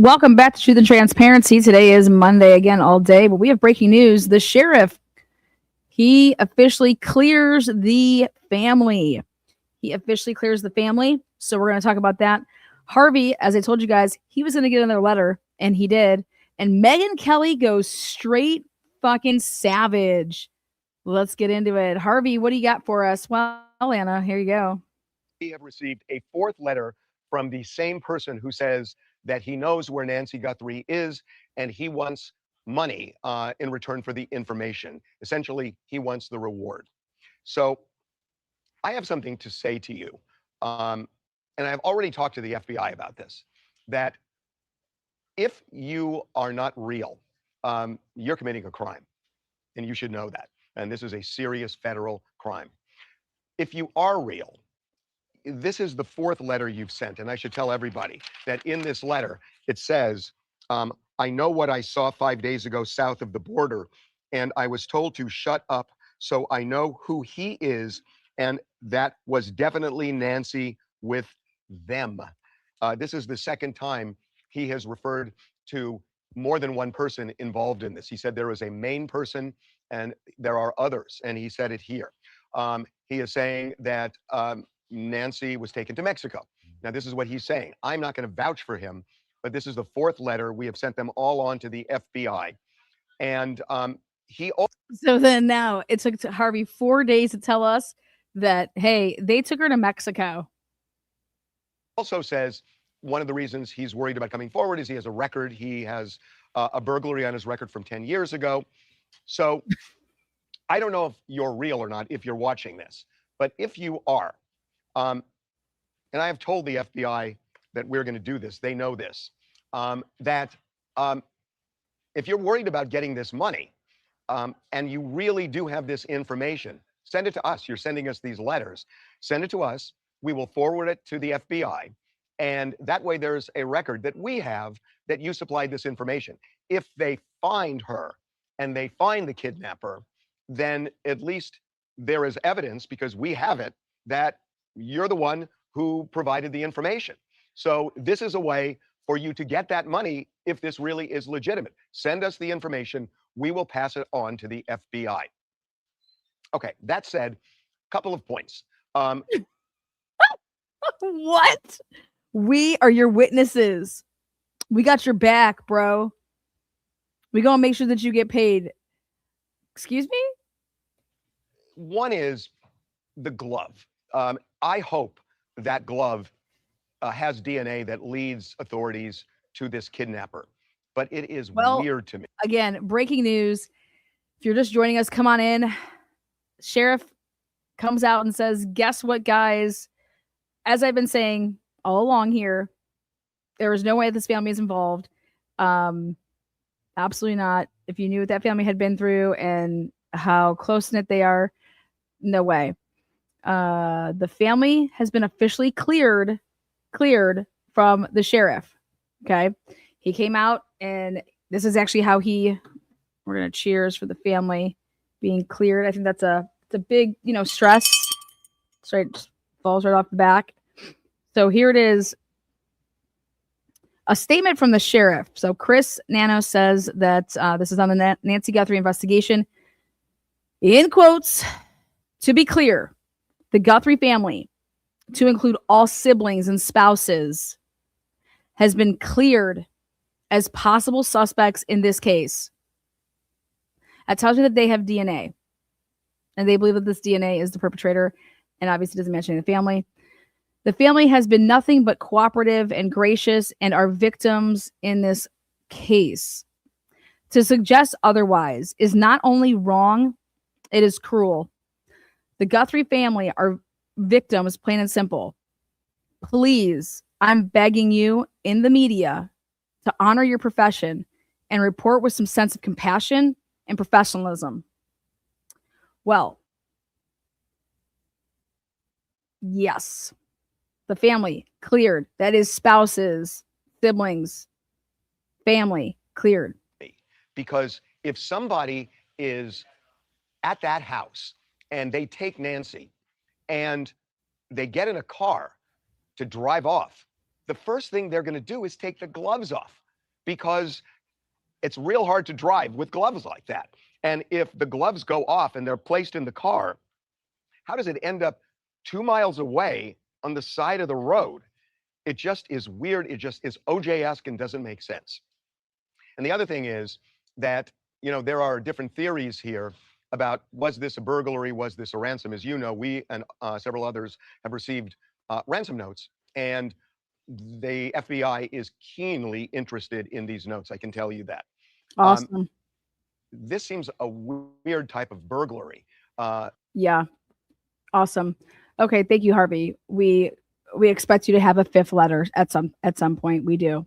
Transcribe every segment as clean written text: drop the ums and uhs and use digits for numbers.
Welcome back to Truth and Transparency. Today is Monday again, all day, but we have breaking news. The sheriff, he officially clears the family. So we're going to talk about that. Harvey, as I told you guys, he was going to get another letter, and he did. And Megyn Kelly goes straight fucking savage. Let's get into it. Harvey, what do you got for us? Well, Anna, here you go. We have received a fourth letter from the same person who says that he knows where Nancy Guthrie is and he wants money in return for the information. Essentially, he wants the reward. So I have something to say to you. And I've already talked to the FBI about this, that if you are not real, you're committing a crime. And you should know that. And this is a serious federal crime. If you are real, this is the fourth letter you've sent, and I should tell everybody that in this letter, it says, I know what I saw 5 days ago south of the border, and I was told to shut up, so I know who he is, and that was definitely Nancy with them. This is the second time he has referred to more than one person involved in this. He said there is a main person, and there are others, and he said it here. He is saying that Nancy was taken to Mexico. Now, this is what he's saying. I'm not going to vouch for him, but this is the fourth letter. We have sent them all on to the FBI. And he also. So then now it took Harvey 4 days to tell us that, hey, they took her to Mexico. Also says one of the reasons he's worried about coming forward is he has a record. He has a burglary on his record from 10 years ago. So I don't know if you're real or not, if you're watching this, but if you are, and I have told the FBI that we're going to do this, they know this, that if you're worried about getting this money and you really do have this information, send it to us. You're sending us these letters. Send it to us. We will forward it to the FBI. And that way there's a record that we have that you supplied this information. If they find her and they find the kidnapper, then at least there is evidence, because we have it, that you're the one who provided the information. So this is a way for you to get that money if this really is legitimate. Send us the information. We will pass it on to the FBI. Okay, that said, a couple of points. What? We are your witnesses. We got your back, bro. We gonna make sure that you get paid. Excuse me? One is the glove. I hope that glove has DNA that leads authorities to this kidnapper. But it is weird to me. Again, breaking news. If you're just joining us, come on in. Sheriff comes out and says, guess what, guys? As I've been saying all along here, there is no way this family is involved. Absolutely not. If you knew what that family had been through and how close-knit they are, no way. The family has been officially cleared from the sheriff. Okay. He came out, and this is actually how we're going to cheers for the family being cleared. I think it's a big, stress. Straight falls right off the back. So here it is. A statement from the sheriff. So Chris Nano says that this is on the Nancy Guthrie investigation. In quotes, to be clear, the Guthrie family, to include all siblings and spouses, has been cleared as possible suspects in this case. That tells you that they have DNA, and they believe that this DNA is the perpetrator, and obviously doesn't mention the family. The family has been nothing but cooperative and gracious and are victims in this case. To suggest otherwise is not only wrong, it is cruel. The Guthrie family are victims, plain and simple. Please, I'm begging you in the media to honor your profession and report with some sense of compassion and professionalism. Well, yes, the family cleared. That is spouses, siblings, family cleared. Because if somebody is at that house and they take Nancy and they get in a car to drive off, the first thing they're going to do is take the gloves off. because it's real hard to drive with gloves like that. And if the gloves go off and they're placed in the car, how does it end up 2 miles away on the side of the road? It just is weird. It just is OJ-esque and doesn't make sense. And the other thing is that, there are different theories here about, was this a burglary? Was this a ransom? As you know, we and several others have received ransom notes, and the FBI is keenly interested in these notes. I can tell you that. Awesome. This seems a weird type of burglary. Yeah. Awesome. Okay. Thank you, Harvey. We expect you to have a fifth letter at some point. We do.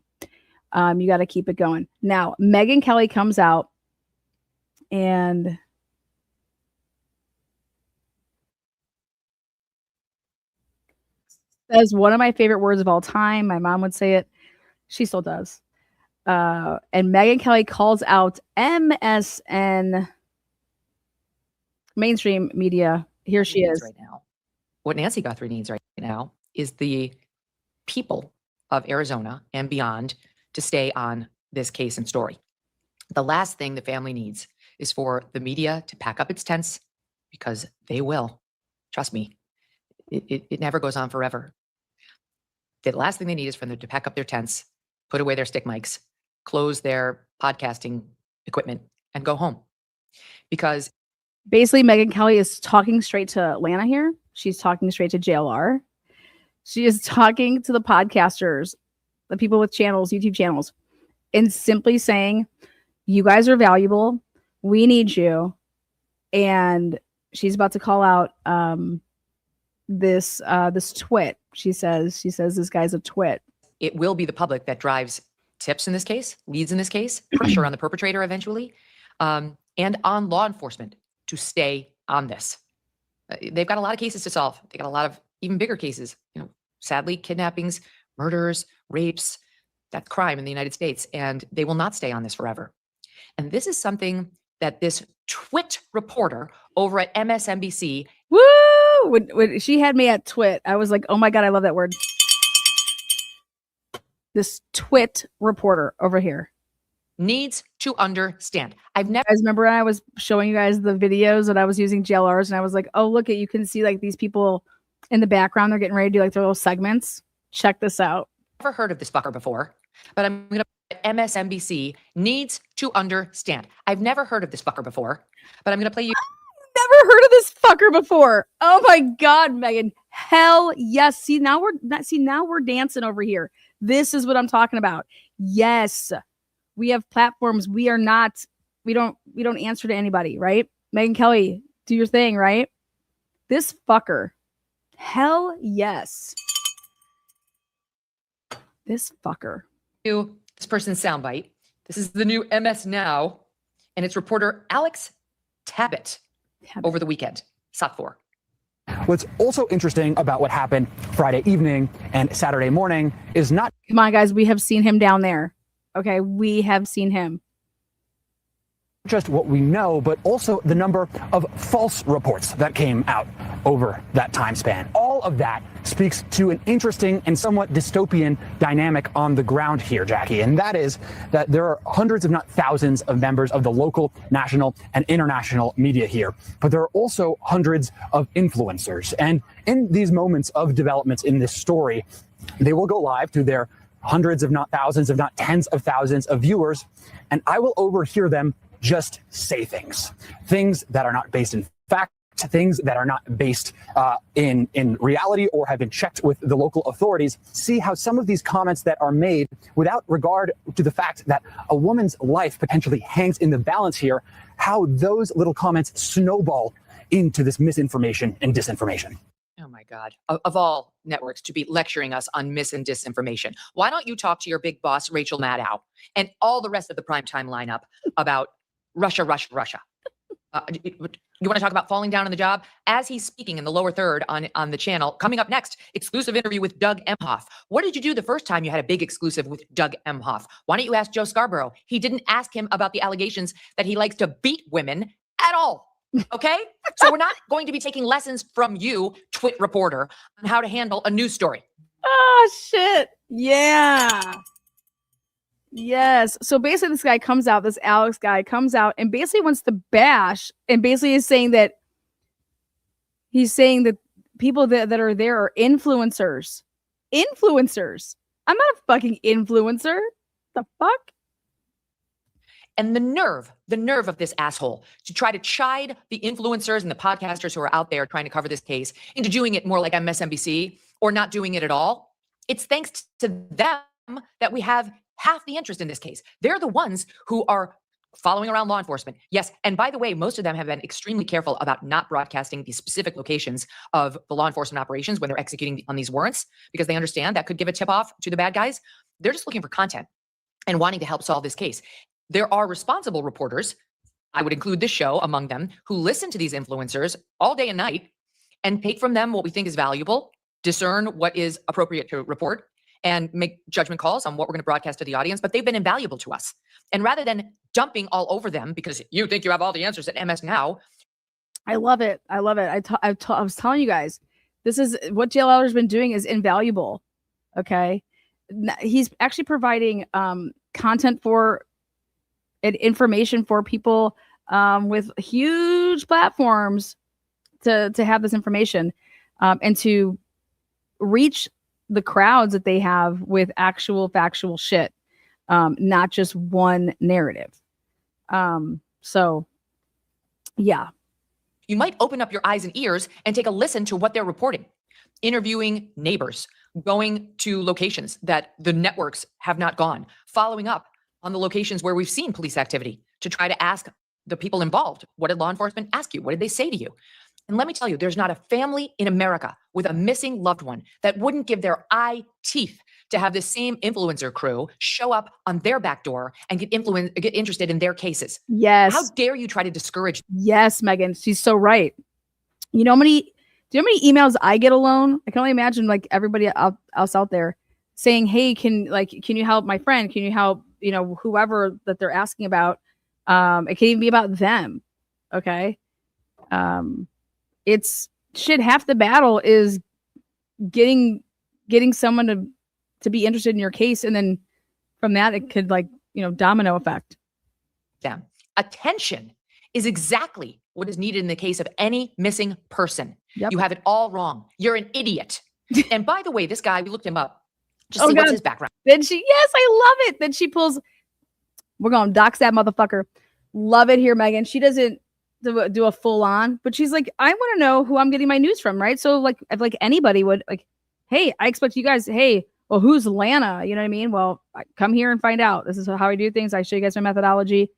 You got to keep it going. Now, Megyn Kelly comes out and says one of my favorite words of all time. My mom would say it. She still does. And Megyn Kelly calls out MSN, mainstream media. Here she is. Right now. What Nancy Guthrie needs right now is the people of Arizona and beyond to stay on this case and story. The last thing the family needs is for the media to pack up its tents, because they will. Trust me, it never goes on forever. The last thing they need is for them to pack up their tents, put away their stick mics, close their podcasting equipment, and go home. Because basically, Megyn Kelly is talking straight to Atlanta here. She's talking straight to JLR. She is talking to the podcasters, the people with channels, YouTube channels, and simply saying, you guys are valuable. We need you. And she's about to call out this twit. She says this guy's a twit. it will be the public that drives tips in this case, leads in this case, pressure on the perpetrator eventually, and on law enforcement to stay on this. They've got a lot of cases to solve. They got a lot of even bigger cases, sadly, kidnappings, murders, rapes, that's crime in the United States, and they will not stay on this forever. And this is something that this twit reporter over at MSNBC. Woo! When she had me at twit, I was like, oh my God, I love that word. This twit reporter over here Needs to understand. I've never. You guys remember when I was showing you guys the videos that I was using JLRs and I was like, oh, look at, you can see like these people in the background. They're getting ready to do like their little segments. Check this out. Never heard of this fucker before, but I'm going to. MSNBC needs to understand. I've never heard of this fucker before, but I'm going to play you. Never heard of this fucker before. Oh my God, Megyn. Hell yes. See, now we're dancing over here. This is what I'm talking about. Yes. We have platforms. We don't answer to anybody, right? Megyn Kelly, do your thing, right? This fucker. Hell yes. This fucker. This person's soundbite. This is the new MS Now, and it's reporter Alex Tabbitt over the weekend. SOT 4. What's also interesting about what happened Friday evening and Saturday morning is not. Come on, guys. We have seen him down there. Okay, we have seen him. Just what we know, but also the number of false reports that came out over that time span. All of that speaks to an interesting and somewhat dystopian dynamic on the ground here, Jackie, and that is that there are hundreds, if not thousands, of members of the local, national, and international media here, but there are also hundreds of influencers. And in these moments of developments in this story, they will go live to their hundreds, if not thousands, if not tens of thousands of viewers, and I will overhear them just say things that are not based in fact, things that are not based in reality or have been checked with the local authorities. See how some of these comments that are made without regard to the fact that a woman's life potentially hangs in the balance here, how those little comments snowball into this misinformation and disinformation. Oh my God. Of all networks to be lecturing us on mis and disinformation. Why don't you talk to your big boss, Rachel Maddow, and all the rest of the primetime lineup about Russia. You want to talk about falling down on the job? As he's speaking in the lower third on the channel, coming up next, exclusive interview with Doug Emhoff. What did you do the first time you had a big exclusive with Doug Emhoff? Why don't you ask Joe Scarborough? He didn't ask him about the allegations that he likes to beat women at all. Okay? So we're not going to be taking lessons from you, twit reporter, on how to handle a news story. Oh, shit. Yeah. Yes. So basically, this guy comes out, this Alex guy comes out and basically wants to bash and basically is saying that people that are there are influencers. Influencers. I'm not a fucking influencer. The fuck? And the nerve of this asshole to try to chide the influencers and the podcasters who are out there trying to cover this case into doing it more like MSNBC or not doing it at all. It's thanks to them that we have half the interest in this case. They're the ones who are following around law enforcement. Yes. And by the way, most of them have been extremely careful about not broadcasting the specific locations of the law enforcement operations when they're executing on these warrants, because they understand that could give a tip off to the bad guys. They're just looking for content and wanting to help solve this case. There are responsible reporters, I would include this show among them, who listen to these influencers all day and night and take from them what we think is valuable, discern what is appropriate to report, and make judgment calls on what we're going to broadcast to the audience. But they've been invaluable to us. And rather than dumping all over them because you think you have all the answers at MS Now. I love it. I love it. I was telling you guys, this is what JL Eller's been doing is invaluable. Okay. He's actually providing content for and information for people with huge platforms to have this information and to reach the crowds that they have with actual factual shit, not just one narrative. So yeah. You might open up your eyes and ears and take a listen to what they're reporting, interviewing neighbors, going to locations that the networks have not gone, following up on the locations where we've seen police activity to try to ask the people involved, what did law enforcement ask you? What did they say to you? And let me tell you, there's not a family in America with a missing loved one that wouldn't give their eye teeth to have this same influencer crew show up on their back door and get interested in their cases. Yes. How dare you try to discourage? Yes, Megyn, she's so right. You know how many emails I get alone? I can only imagine like everybody else out there saying, "Hey, can you help my friend? Can you help, whoever that they're asking about?" It can even be about them. Okay. It's shit. Half the battle is getting someone to be interested in your case. And then from that, it could domino effect. Them. Attention is exactly what is needed in the case of any missing person. Yep. You have it all wrong. You're an idiot. And by the way, this guy, we looked him up. Just see what's his background. Then yes, I love it. Then she pulls, we're going to dox that motherfucker. Love it here, Megyn. She doesn't do a full on, but she's like, I want to know who I'm getting my news from, right? So if anybody would hey, I expect you guys, hey, well, who's Lana? You know what I mean? Well, come here and find out. This is how I do things. I show you guys my methodology.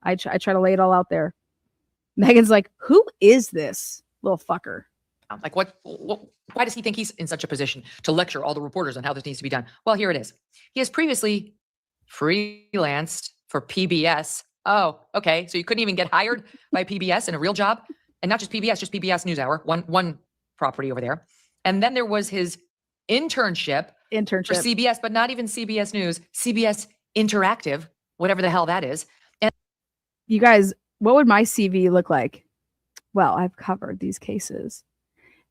I try to lay it all out there. Megan's like, who is this little fucker? Like what? Why does he think he's in such a position to lecture all the reporters on how this needs to be done? Well, here it is. He has previously freelanced for PBS. Oh, okay. So you couldn't even get hired by PBS in a real job, and not just PBS, just PBS NewsHour, one property over there. And then there was his internship for CBS, but not even CBS News, CBS Interactive, whatever the hell that is. And you guys, what would my CV look like? Well, I've covered these cases,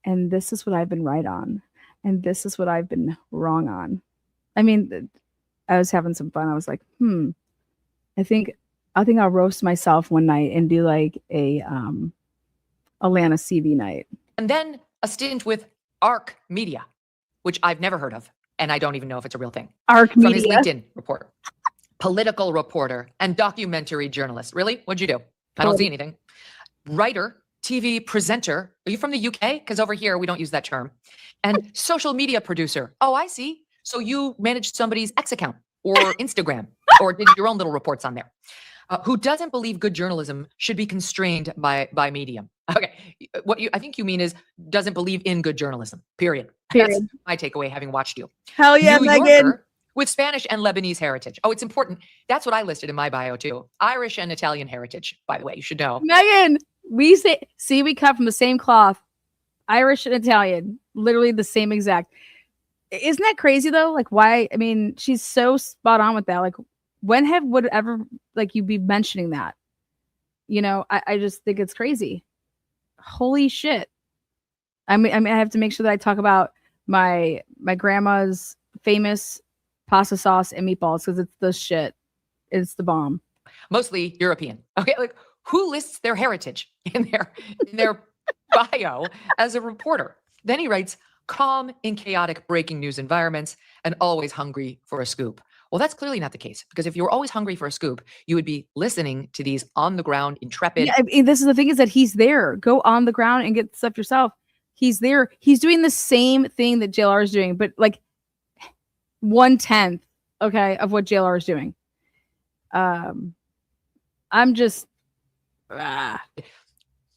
and this is what I've been right on, and this is what I've been wrong on. I mean, I was having some fun. I was like, I think I'll roast myself one night and do like a Atlanta CV night. And then a stint with ARC Media, which I've never heard of, and I don't even know if it's a real thing. ARC From Media. his LinkedIn reporter, political reporter, and documentary journalist. Really? What'd you do? I don't see anything. Writer, TV presenter. Are you from the UK? Because over here, we don't use that term. And social media producer. Oh, I see. So you managed somebody's X account or Instagram or did your own little reports on there. Who doesn't believe good journalism should be constrained by medium. Okay. I think you mean is doesn't believe in good journalism, period. That's my takeaway having watched you. Hell yeah, New Megyn. Yorker with Spanish and Lebanese heritage. Oh, it's important. That's what I listed in my bio too. Irish and Italian heritage, by the way, you should know. Megyn, we cut from the same cloth. Irish and Italian, literally the same exact. Isn't that crazy though? Like why? I mean, she's so spot on with that. Like when would ever you be mentioning that? I just think it's crazy. Holy shit. I mean, I have to make sure that I talk about my grandma's famous pasta sauce and meatballs because it's the shit. It's the bomb. Mostly European. Okay, like who lists their heritage in their bio as a reporter? Then he writes, calm in chaotic breaking news environments and always hungry for a scoop. Well, that's clearly not the case, because if you were always hungry for a scoop, you would be listening to these on the ground, intrepid. Yeah, this is the thing, is that he's there. Go on the ground and get stuff yourself. He's there. He's doing the same thing that JLR is doing, but like 1/10, okay, of what JLR is doing. I'm just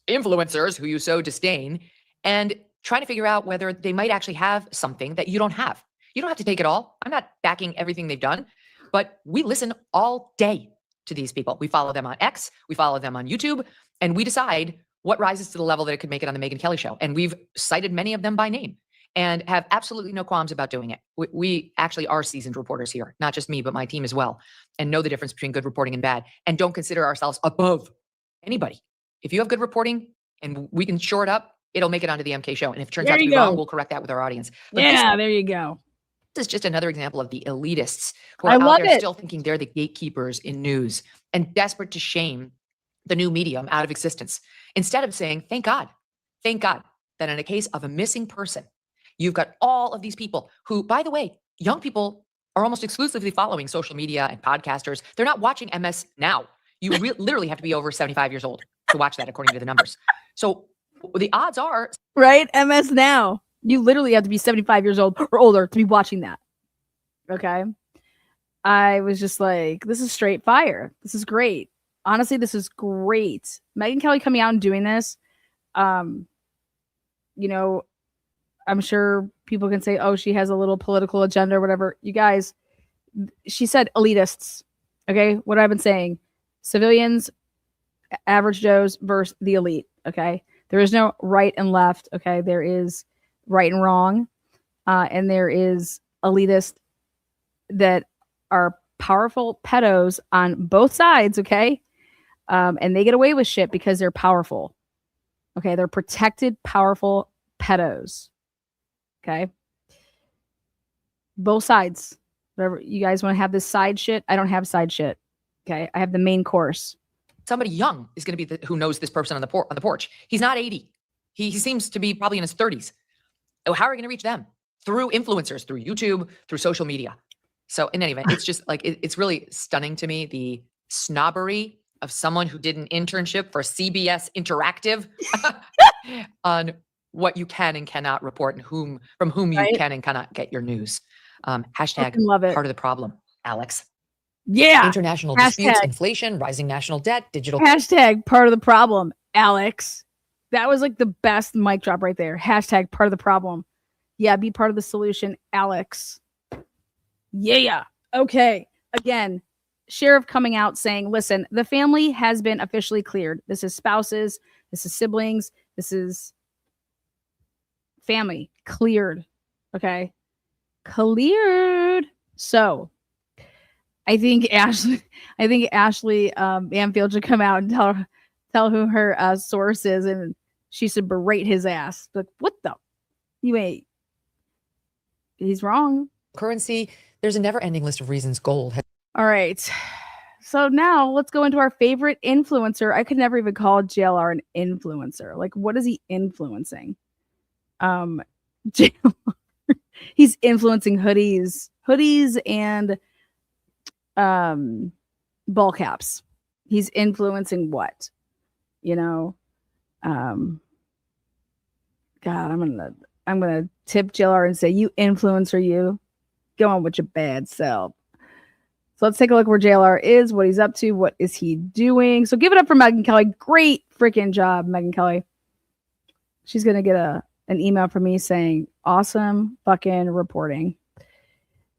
influencers who you so disdain and trying to figure out whether they might actually have something that you don't have. You don't have to take it all. I'm not backing everything they've done, but we listen all day to these people. We follow them on X, we follow them on YouTube, and we decide what rises to the level that it could make it on the Megyn Kelly show. And we've cited many of them by name and have absolutely no qualms about doing it. We actually are seasoned reporters here, not just me, but my team as well, and know the difference between good reporting and bad, and don't consider ourselves above anybody. If you have good reporting and we can shore it up, it'll make it onto the MK show. And if it turns out to be wrong, we'll correct that with our audience. But there you go. this is just another example of the elitists who are out there still thinking they're the gatekeepers in news and desperate to shame the new medium out of existence. Instead of saying, thank God that in a case of a missing person, you've got all of these people who, by the way, young people are almost exclusively following social media and podcasters. They're not watching MS Now. You literally have to be over 75 years old to watch that, according to the numbers. So the odds are... Right? MS Now. You literally have to be 75 years old or older to be watching that. Okay? I was just like, this is straight fire. This is great. Honestly, this is great. Megyn Kelly coming out and doing this, you know, I'm sure people can say, oh, she has a little political agenda or whatever. You guys, she said elitists. Okay? What I've been saying. Civilians, average Joes versus the elite. Okay? There is no right and left. Okay? There is right and wrong. And there is elitists that are powerful pedos on both sides. Okay? And they get away with shit because they're powerful. Okay? They're protected, powerful pedos. Okay? Both sides. Whatever you guys want to have this side shit, I don't have side shit. Okay? I have the main course. Somebody young is going to be who knows this person on the porch. He's not 80. He seems to be probably in his 30s. How are we going to reach them? Through influencers, through YouTube, through social media. So in any event, it's just like, it's really stunning to me, the snobbery of someone who did an internship for CBS Interactive on what you can and cannot report and from whom you can and cannot get your news. Hashtag part of the problem, Alex. Yeah. International disputes, inflation, rising national debt, digital. Hashtag part of the problem, Alex. That was like the best mic drop right there. Hashtag part of the problem. Yeah, be part of the solution, Alex. Yeah. Okay. Again, sheriff coming out saying, listen, the family has been officially cleared. This is spouses. This is siblings. This is family cleared. Okay. Cleared. So I think Ashley Banfield should come out and tell who her source is, and she should berate his ass. Like, what the? You ain't. He's wrong. Currency. There's a never-ending list of reasons gold. All right. So now let's go into our favorite influencer. I could never even call JLR an influencer. Like, what is he influencing? JLR. He's influencing hoodies and ball caps. He's influencing what? You know, God, I'm gonna tip JLR and say, you influencer, you go on with your bad self. So let's take a look where JLR is, what he's up to, what is he doing. So give it up for Megyn Kelly. Great freaking job, Megyn Kelly. She's gonna get an email from me saying awesome fucking reporting.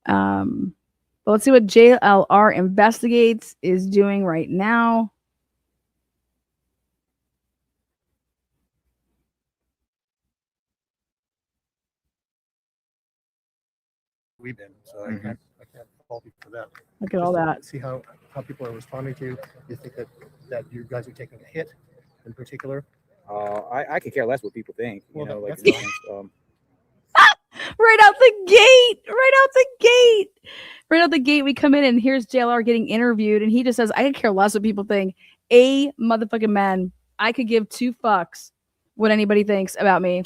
But let's see what JLR Investigates is doing right now. We've been, so I can't fault you for that. Look at all that. See how people are responding to you. You think that you guys are taking a hit in particular? I could care less what people think. You know, like Right out the gate. Right out the gate. Right out the gate, we come in and here's JLR getting interviewed, and he just says, I could care less what people think. A motherfucking man. I could give two fucks what anybody thinks about me.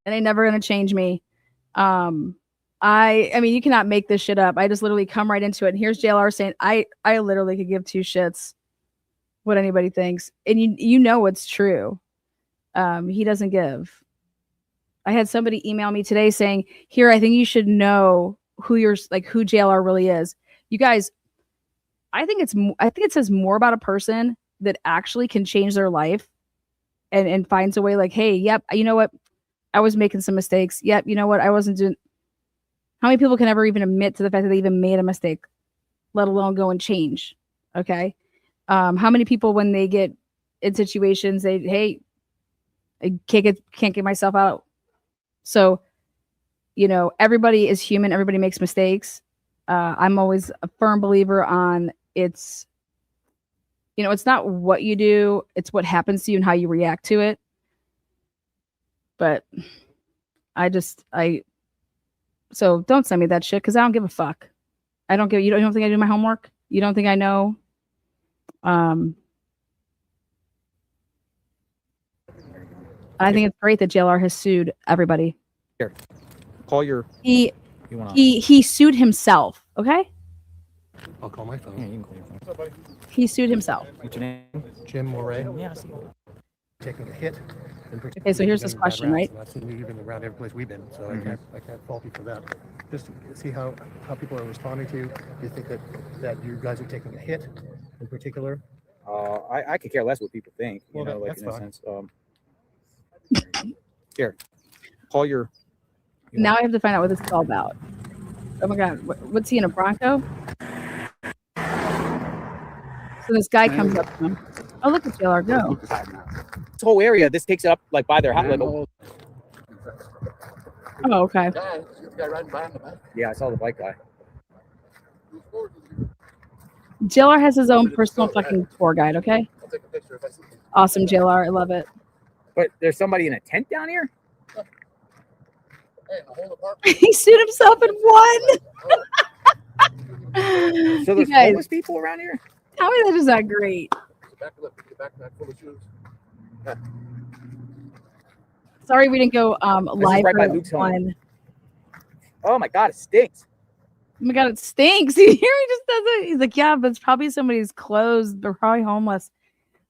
And they never gonna change me. I mean, you cannot make this shit up. I just literally come right into it. And here's JLR saying, I literally could give two shits what anybody thinks. And you know it's true. He doesn't give. I had somebody email me today saying, here, I think you should know who who JLR really is. You guys, I think it says more about a person that actually can change their life and finds a way like, hey, yep, you know what? I was making some mistakes. Yep, you know what? I wasn't doing. How many people can ever even admit to the fact that they even made a mistake, let alone go and change? Okay. How many people, when they get in situations, hey, I can't get myself out. So, everybody is human. Everybody makes mistakes. I'm always a firm believer on it's not what you do, it's what happens to you and how you react to it. But so don't send me that shit because I don't give a fuck. You don't think I do my homework? You don't think I know? I think it's great that JLR has sued everybody. Here, call your. He sued himself. Okay. I'll call my phone. Yeah, you can call your phone. He sued himself. What's your name? Jim Moray. Yeah, I see you. Taking a hit. Okay, so here's this question, right? I've seen you even around every place we've been, so I can't fault you for that. Just to see how people are responding to you. Do you think that you guys are taking a hit in particular? I could care less what people think. Well, that's in a fine. sense. Here, call your. Now I have to find out what this is all about. Oh my God, what's he in a Bronco? So this guy comes up to him. Oh, look at JLR go. This whole area, this takes it up like by their house. Oh, okay. Yeah, I saw the bike guy. JLR has his own personal fucking tour guide, okay? Awesome, JLR. I love it. But there's somebody in a tent down here? He sued himself and won. So there's guys, homeless people around here? tell me that is not great. Sorry we didn't go live right by for Luke's home. one. Oh my God, it stinks. Oh my God, it stinks. Here he just does it. He's like, yeah, but it's probably somebody's clothes. They're probably homeless.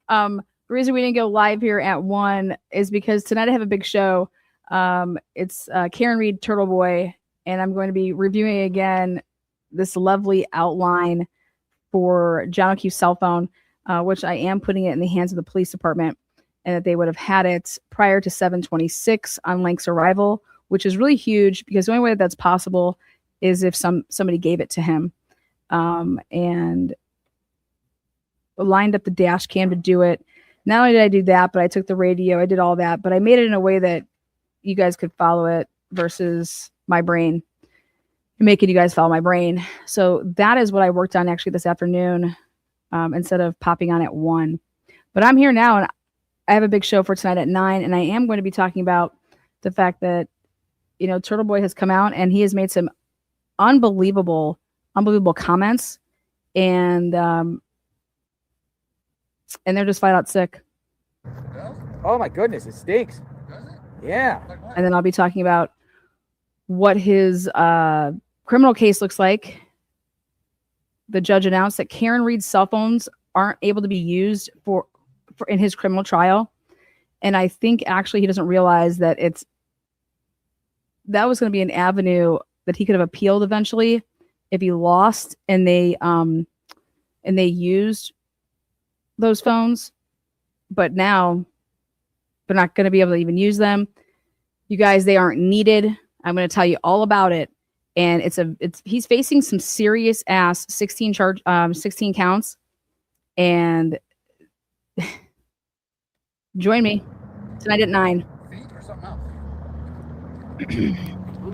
The reason we didn't go live here at 1 is because tonight I have a big show. It's Karen Reed Turtle Boy, and I'm going to be reviewing again this lovely outline for John O'Q's cell phone, which I am putting it in the hands of the police department, and that they would have had it prior to 7/26 on Lank's arrival, which is really huge because the only way that's possible is if somebody gave it to him, and lined up the dash cam to do it. Not only did I do that, but I took the radio, I did all that, but I made it in a way that you guys could follow it versus my brain, making you guys follow my brain. So that is what I worked on actually this afternoon, instead of popping on at 1. But I'm here now, and I have a big show for tonight at 9, and I am going to be talking about the fact that, Turtle Boy has come out and he has made some unbelievable comments, and they're just flat out sick. Oh my goodness, it stinks. Yeah. And then I'll be talking about what his criminal case looks like. The judge announced that Karen Reed's cell phones aren't able to be used for in his criminal trial. And I think actually he doesn't realize that that was going to be an avenue that he could have appealed eventually if he lost and they used those phones. But now they're not going to be able to even use them. You guys, they aren't needed. I'm going to tell you all about it. And he's facing some serious ass 16 counts. And join me tonight at 9.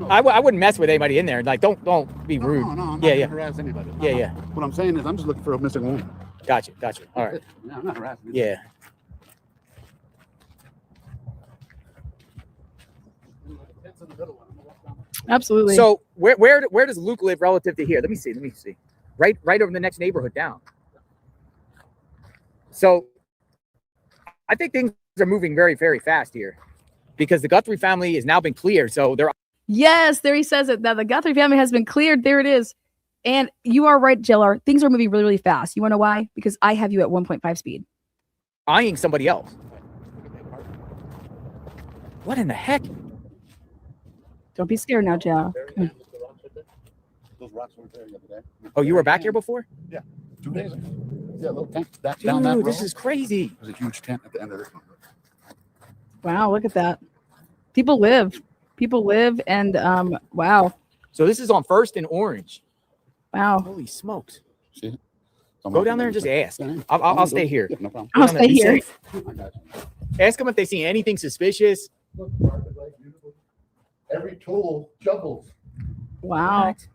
I wouldn't mess with anybody in there. Like, don't be rude. No, I'm not yeah. gonna harass anybody. Yeah. What I'm saying is I'm just looking for a missing woman. Gotcha. All right. Yeah, I'm not harassing anybody. Yeah. Absolutely. So where does Luke live relative to here? Let me see. Right over the next neighborhood down. So I think things are moving very, very fast here because the Guthrie family has now been cleared. So they're yes, there he says it. Now the Guthrie family has been cleared. There it is. And you are right, JLR. Things are moving really, really fast. You want to know why? Because I have you at 1.5 speed. eyeing somebody else. What in the heck? Don't be scared now, JLR. Those rocks weren't there the other day. Oh, you were back here before? 2 days ago. Yeah, a little tent down that road. Dude, this is crazy. There's a huge tent at the end of this one. Wow, look at that. People live. And wow. So this is on First and Orange. Wow. Holy smokes. See it? Go down there and just ask. I'll stay here. Yeah, no problem. I'll stay Be here. safe. Ask them if they see anything suspicious. Every tool shovels. Wow. What?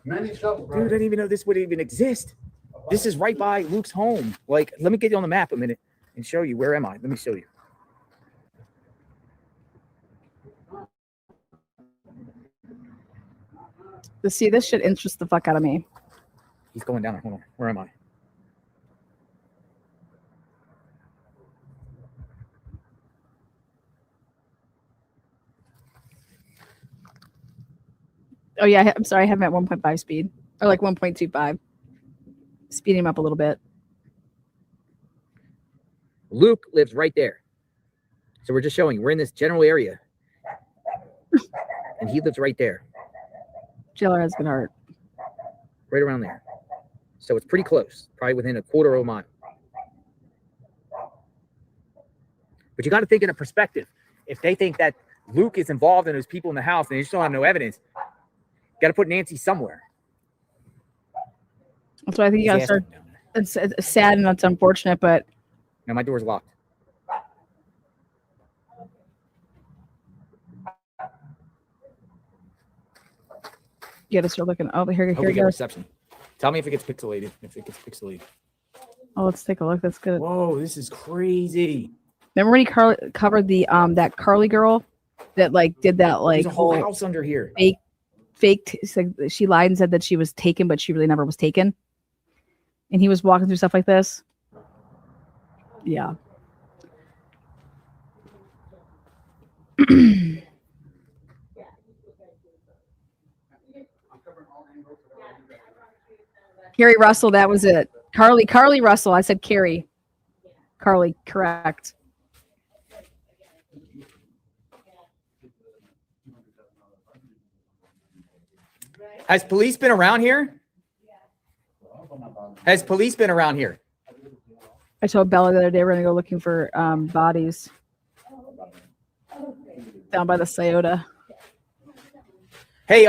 Many shovels. Dude, I didn't even know this would even exist. This is right by Luke's home. Like, let me get you on the map a minute and show you. Where am I? Let me show you. See, this shit interests the fuck out of me. He's going down there. Hold on. Where am I? Oh yeah, I'm sorry. I have him at 1.5 speed, or like 1.25. Speeding him up a little bit. Luke lives right there. So we're just showing you. We're in this general area. And he lives right there. JLR has been hurt. Right around there. So it's pretty close. Probably within a quarter of a mile. But you got to think in a perspective. If they think that Luke is involved and there's people in the house and they just don't have no evidence, got to put Nancy somewhere. That's why I think you gotta start. It's sad and it's unfortunate, but Now my door's locked. you gotta start looking. Oh, here Hope you we get go. reception. Tell me if it gets pixelated. Oh, let's take a look. That's good. Whoa, this is crazy. Remember when he covered the that Carly girl that like did that like There's a whole whole house under here. faked? She lied and said that she was taken, but she really never was taken. And he was walking through stuff like this. Yeah. Carrie Russell, that was it. Carly Russell. I said Carrie. Carly, correct. Has police been around here? Has police been around here? I told Bella the other day we're gonna go looking for bodies down by the Scioto. Hey,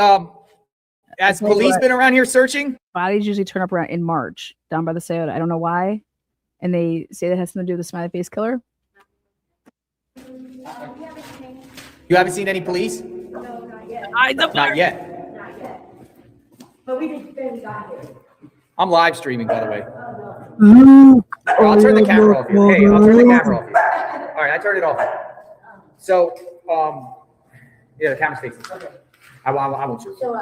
has police been around here searching? Bodies usually turn up around in March down by the Scioto. I don't know why, and they say that has something to do with the smiley face killer. You haven't seen any police? No, not yet. Not yet. Not yet. But we just barely got here. I'm live streaming, by the way. I'll turn the camera off here. Hey, I'll turn the camera off here. All right, I turned it off. So, yeah, the camera's facing. I won't shoot. So,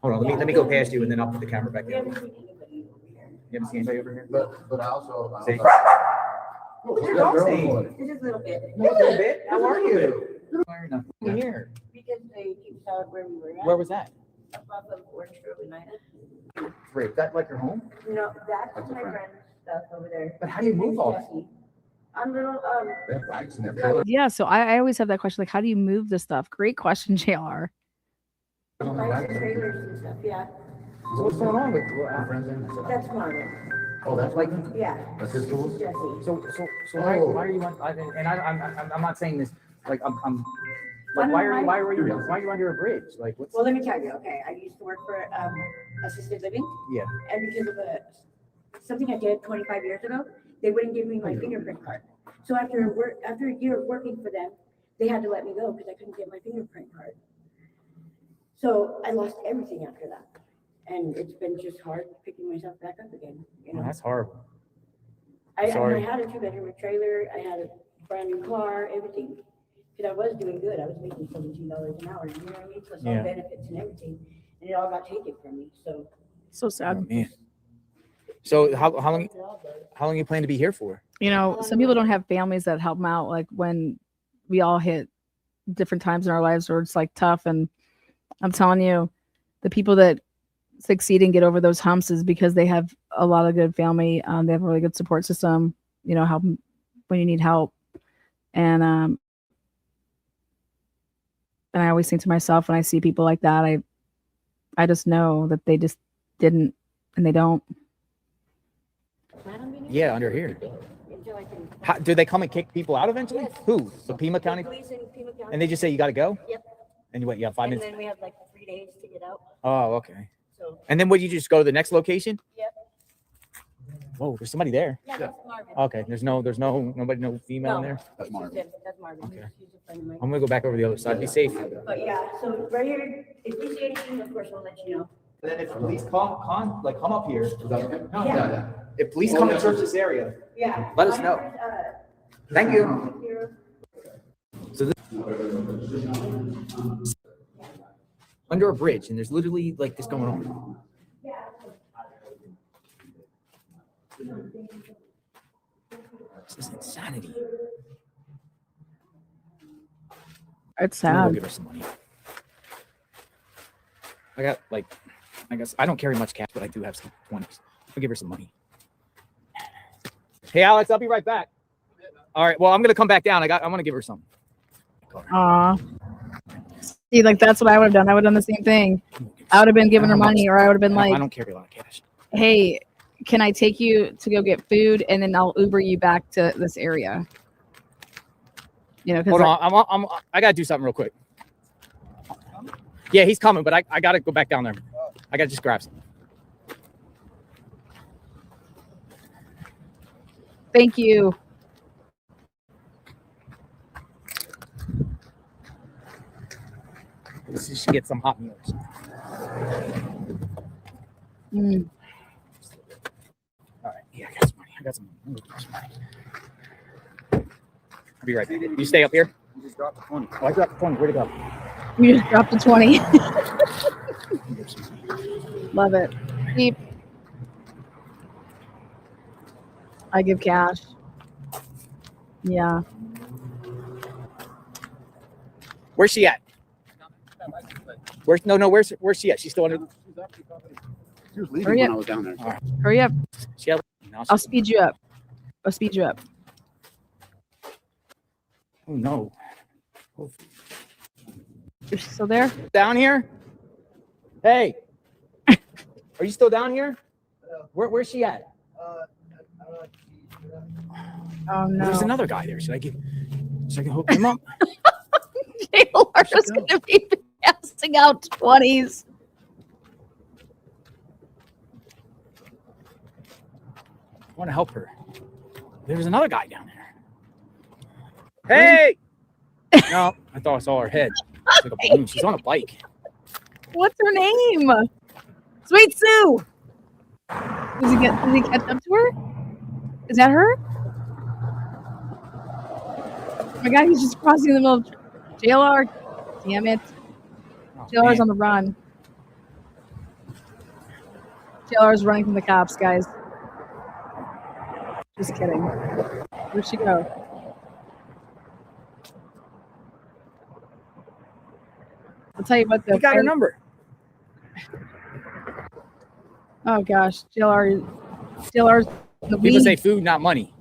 Hold on, let me go past you, and then I'll put the camera back we in. haven't seen anybody over here. You haven't seen anybody over here? But I also. See? Your dog's staying. Just a little bit. A little bit. How are you? Why are you not here? Because they keep out where we were at. Where was that? Off of Orange Grove and Ida. Great. Is that like your home? No, that's my friend's stuff over there. But how do you move all that? Jesse. I'm little, They have bikes and everything. Yeah, so I always have that question, like, how do you move this stuff? Great question, JLR. bikes and trailers and stuff, yeah. So what's going on with our friends? That's Marvin. Oh, that's Like, Yeah, that's his tools? Jesse. so why are you on? And I'm not saying this like I'm like why are you under a bridge? Like what's Well, let me tell you, okay, I used to work for assisted living. Yeah. And because of something I did 25 years ago, they wouldn't give me my fingerprint card. So after a year of working for them, they had to let me go because I couldn't get my fingerprint card. So I lost everything after that. And it's been just hard picking myself back up again, you know. That's horrible. I sorry. had a 2-bedroom trailer, I had a brand new car, everything. Because I was doing good. I was making $17 an hour, you know what I mean? Plus all Yeah. benefits and everything. And it all got taken from me, so. So Oh, sad. man. So how long you plan to be here for? You know, some people don't have families that help them out. Like when we all hit different times in our lives where it's like tough. And I'm telling you, the people that succeed and get over those humps is because they have a lot of good family. They have a really good support system, you know, help when you need help. And I always think to myself when I see people like that, I just know that they just didn't and they don't. Yeah, under here. Until I can. How, do they come and kick people out eventually? Yes. Who? The Pima County? Police in Pima County. And they just say you got to go? Yep. And you wait, you have 5 And minutes? then we have like 3 days to get out, Oh, okay. so. And then would you just go to the next location? Yep. Whoa, there's somebody there. Yeah, that's Marvin. Okay, there's nobody, no female in No. there. That's Marvin. That's Marvin. Okay. He's a friend of mine. I'm gonna go back over the other side. Be safe. But yeah, so right here, if we see anything, of course, we'll let you know. And then if police come up here. Is that okay? Yeah. If police come and search this area, Yeah. let us know. Thank you. Under a bridge, and there's literally like this going on. This is insanity. It's I'm gonna go sad. give her some money. I guess I don't carry much cash, but I do have some 20s. I'll give her some money. Hey, Alex, I'll be right back. All right. Well, I'm gonna come back down. I'm gonna give her some. Aw. See, like that's what I would have done. I would have done the same thing. I would have been giving her money, or I would have been I like, don't carry a lot of cash. hey, can I take you to go get food and then I'll Uber you back to this area? You know, Hold because on. I gotta do something real quick. Yeah, he's coming, but I gotta go back down there. I gotta just grab something. thank you. Let's just get some hot meals. Mm. All right. Yeah, I got some money. I'll be right back. You stay up here. You just dropped the 20. Oh, I dropped the 20. Where'd it go? You just dropped the 20. Love it. Beep. I give cash. Yeah. Where's she at? Where's she at? She's still under. She was leaving Hurry when up. I was down there. Hurry up. She had, no, I'll speed you up. Oh no. You're still there? Down here? Hey. Are you still down here? Where's she at? Oh no. There's another guy there. Should I hook him up? Taylor's going to be passing out 20s. I want to help her. There's another guy down there. Hey! No, I thought I saw her head. It's like a balloon. She's on a bike. What's her name? Sweet Sue. Does he catch up to her? Is that her? Oh my God, he's just crossing the middle of JLR. Damn it. Oh, JLR's man. on the run. JLR's running from the cops, guys. Just kidding. Where'd she go? I'll tell you what, though. You got her number. Oh gosh, JLR's the People weed. say food, not money.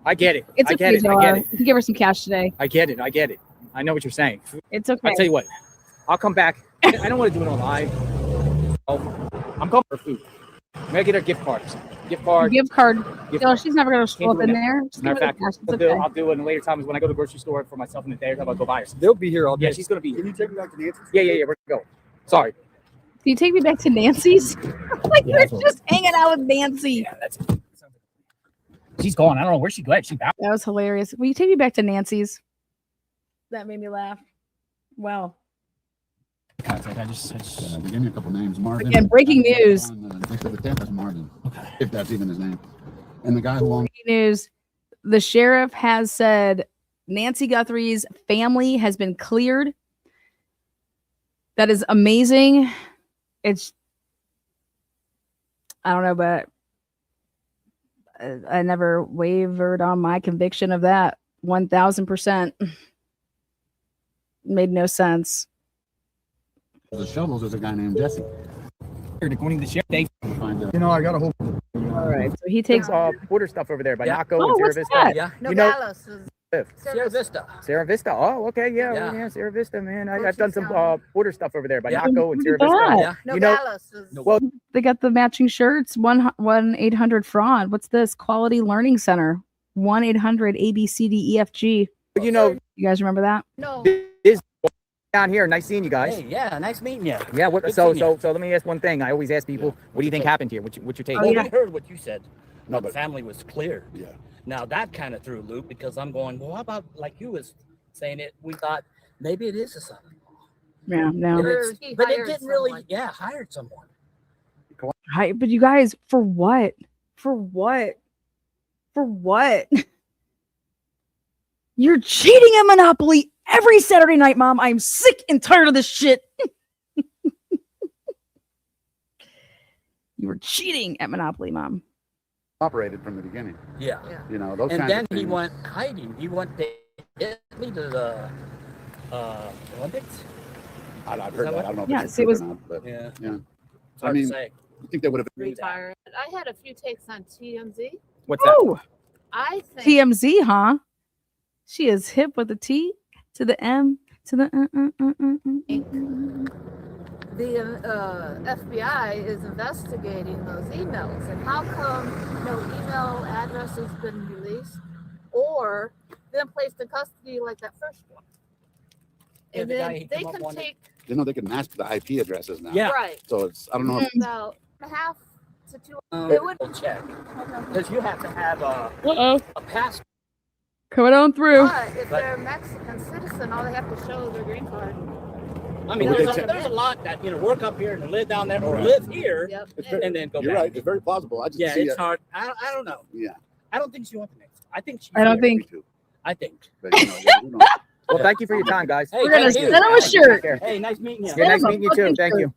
I get it. It's I okay, get it. I JLR. get it. You can give her some cash today. I get it. I get it. I know what you're saying. It's okay. I'll tell you what. I'll come back. I don't want to do it on live. I'm going for food. I'm gonna get her gift card. Gift card. Gift card. Gift JLR, card. she's never gonna scroll do up in it there. Just Matter give of her fact, the cash. It's okay. I'll do it in later times when I go to the grocery store for myself in the day. I'll go buy her some. They'll be here all day. Yeah, she's gonna be Can here. you take me back to Nancy's? Yeah. We're gonna go. Sorry. Can you take me back to Nancy's? Like Yeah, we're that's what- just hanging out with Nancy. Yeah, that's it. She's gone. I don't know where she went. She bounced. That was hilarious. Will you take me back to Nancy's? That made me laugh. Wow. I just They gave me a couple names. Marvin. Again, breaking news. They said the tenth is Marvin, if that's even his name. And the guy who owned Breaking news. The sheriff has said Nancy Guthrie's family has been cleared. That is amazing. I don't know, but I never wavered on my conviction of that. 1000%. Made no sense. The shovels, there's a guy named Jesse. According to the sheriff, they You know, I got a whole. All right, so he takes. border stuff over there by Yeah. Naco Oh, and Sierra what's Vista. that? Yeah. You know, Nogales is Sierra Vista. Sierra Vista. Oh, okay, yeah, Yeah. yeah, Sierra Vista, man. I've Cochise done some County. border stuff over there by Yeah. Naco and Sierra Look at Vista. that. Yeah. You know, Nogales is well, They got the matching shirts. 1-800 fraud. What's this? Quality Learning Center. 1-800 ABCDEFG. you know, You guys remember that? no. down here, nice seeing you guys. Hey, yeah, nice meeting you. Yeah, what, Good so seeing you. let me ask one thing. I always ask people, what do you think happened here? What's your take? Oh, Well, yeah. we heard what you said. No, The but family was clear. yeah, Now that kind of threw a loop because I'm going, well, how about like you was saying it? We thought maybe it is a son. Yeah, no. But, Or he but it hired didn't really, someone. yeah, hired someone. Hi, but you guys, for what? For what? For what? You're cheating at Monopoly every Saturday night, Mom. I'm sick and tired of this shit. You were cheating at Monopoly, Mom. operated from the beginning. Yeah. You know, those And kinds then of things. he went hiding. He went to Italy to the Olympics. I've heard that that. I don't know if Yeah, it's so it true was- or not, but Yeah. yeah. It's hard mean, to say. I think they would have. Retired. I had a few takes on TMZ. What's that? Oh, I think TMZ, huh? She is hip with the T to the M to the. the FBI is investigating those emails, and how come no email address has been released or been placed in custody like that first one? Yeah, And the guy then he they came up can on- take You know, they can mask the IP addresses now. Yeah. right So it's, I don't know. If, about half to 2. It would- We'll check because you have to have Uh-oh. a passport. Coming on through. But if they're a Mexican citizen, all they have to show is their green card. I mean, Well, there's, they there's a lot that work up here and live down there or live here Yep. It's And and then go you're back. right. It's very plausible. I just Yeah, see it's it. hard. I don't know. Yeah. I don't think she wants the next. I think she. I don't Me think. too. I think. But, you know, yeah, who knows? Well, thank you for your time, guys. Hey, We're gonna thank you. send him a shirt. Take care. Hey, nice meeting you. Yeah, nice Send him a meeting you too. fucking Thank shirt. you.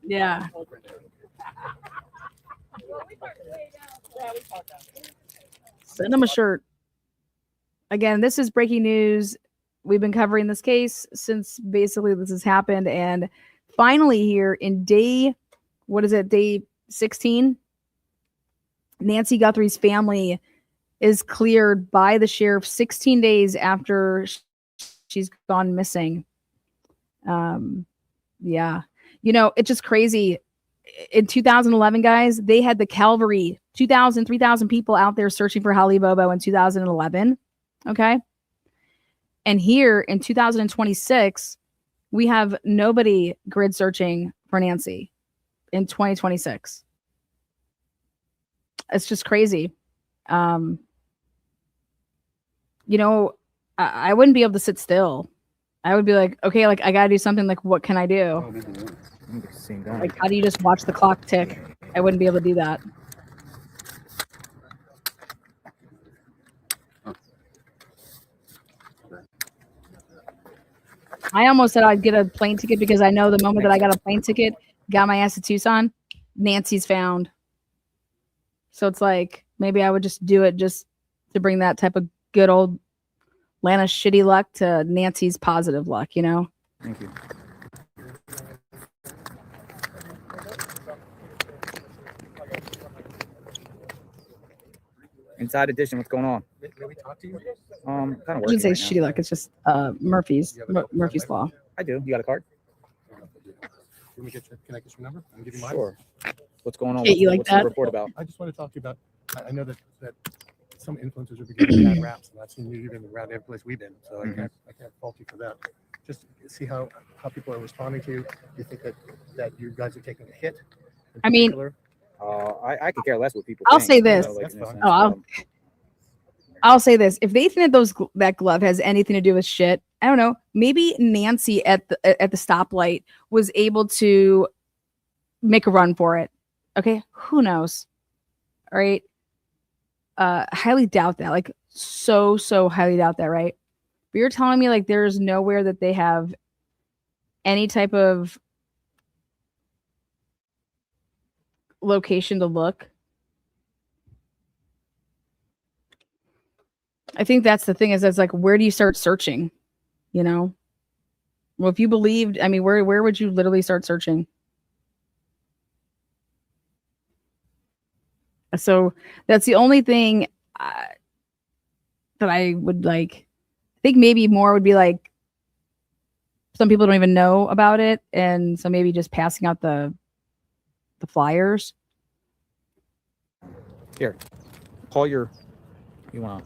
Yeah. Send him a shirt. Again, this is breaking news. We've been covering this case since basically this has happened. And finally, here in day 16, Nancy Guthrie's family is cleared by the sheriff 16 days after she's gone missing. Yeah. You know, it's just crazy. In 2011, guys, they had the Calvary, 2,000, 3,000 people out there searching for Holly Bobo in 2011. Okay. And here in 2026, we have nobody grid searching for Nancy in 2026. It's just crazy. You know, I wouldn't be able to sit still. I would be like, okay, like I gotta do something. Like, what can I do? Oh, maybe not. Like, how do you just watch the clock tick? I wouldn't be able to do that. I almost said I'd get a plane ticket because I know the moment that I got a plane ticket, got my ass to Tucson, Nancy's found. So it's like maybe I would just do it just to bring that type of good old Lana shitty luck to Nancy's positive luck, you know? Thank you. Inside edition, what's going on? May we talk to you? Kind of I working shouldn't say right shitty luck. It's just Murphy's Law. now. I do. You got a card? Can I get your number? I can give you mine. Sure. What's going on? Kate, you like what's that? the report about? I just want to talk to you about, I know that some influencers are getting bad raps, and I've seen you even around every place we've been, so I can't fault you for that. Just see how people are responding to you. Do you think that you guys are taking a hit? in I mean- particular? I could care less what people I'll think, say you know, this. like, That's in a fine. sense, Oh, I'll say this: if they think that that glove has anything to do with shit, I don't know. Maybe Nancy at the stoplight was able to make a run for it. Okay, who knows? All right. highly doubt that. Like so highly doubt that, right? But you're telling me like there's nowhere that they have any type of location to look. I think that's the thing is it's like where do you start searching? You know? Well, if you believed, I mean, where would you literally start searching? So that's the only thing that I would like. I think maybe more would be like some people don't even know about it, and so maybe just passing out the flyers. Here, call your. You want?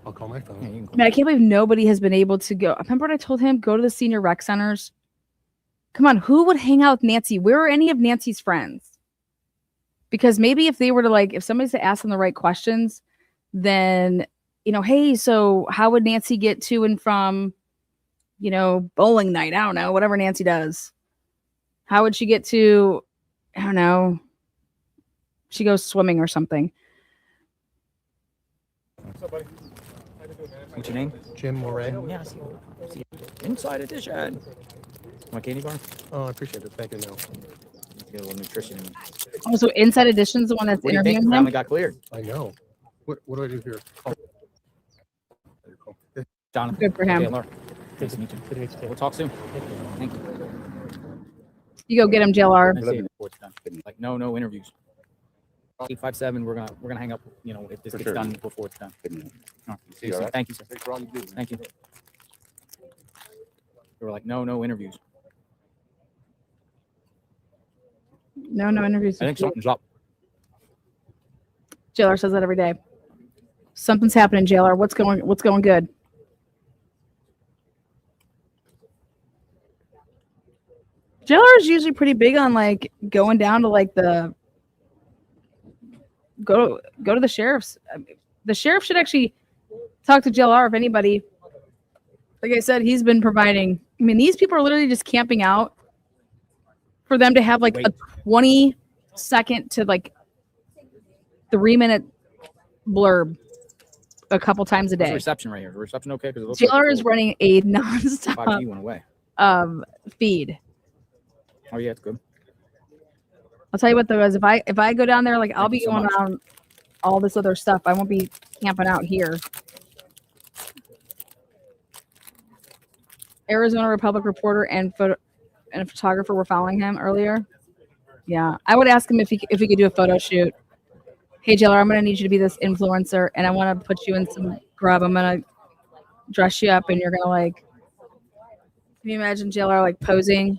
I'll call my phone. Yeah, you can I mean, I can't believe nobody has been able to go. Remember what I told him? Go to the senior rec centers. Come on, who would hang out with Nancy? Where are any of Nancy's friends? Because maybe if they were to like, if somebody's to ask them the right questions, then, you know, hey, so how would Nancy get to and from, you know, bowling night? I don't know, whatever Nancy does. How would she get to, I don't know, she goes swimming or something. What's your name? Jim Moray. Yeah, I see. Inside edition. Want candy bar? Oh, I appreciate it. Thank you. No. Get a little nutrition in me. Oh, so Inside Edition's the one that's What do you think? interviewing Finally him? got cleared. I know. What do I do here? Oh. Jonathan. Good for him. Taylor. Nice to meet you. Good to meet you. We'll talk soon. Thank you. You go get him, JLR. Nice seeing you before it's done. Like no interviews. 857. We're gonna hang up. You know, if this gets done before it's done. All right. See you soon. Thank you, sir. Thanks for all you do. Thank you. They were like, no interviews. No interviews. I think something's up. JLR says that every day. Something's happening, JLR. What's going good? JLR is usually pretty big on like going down to like the go to the sheriff's. The sheriff should actually talk to JLR if anybody. Like I said, he's been providing. I mean, these people are literally just camping out for them to have like a 20-second to like 3-minute blurb a couple times a What's the day. reception right here? Is the reception okay? Because JLR is running a nonstop 5G went away. feed. Oh yeah, it's good. I'll tell you what though, is if I go down there, like I'll Thank be you so going much. on all this other stuff. I won't be camping out here. Arizona Republic reporter and a photographer were following him earlier. Yeah, I would ask him if he could do a photo shoot. Hey, JLR, I'm gonna need you to be this influencer, and I want to put you in some grub. I'm gonna dress you up, and you're gonna like. Can you imagine JLR like posing?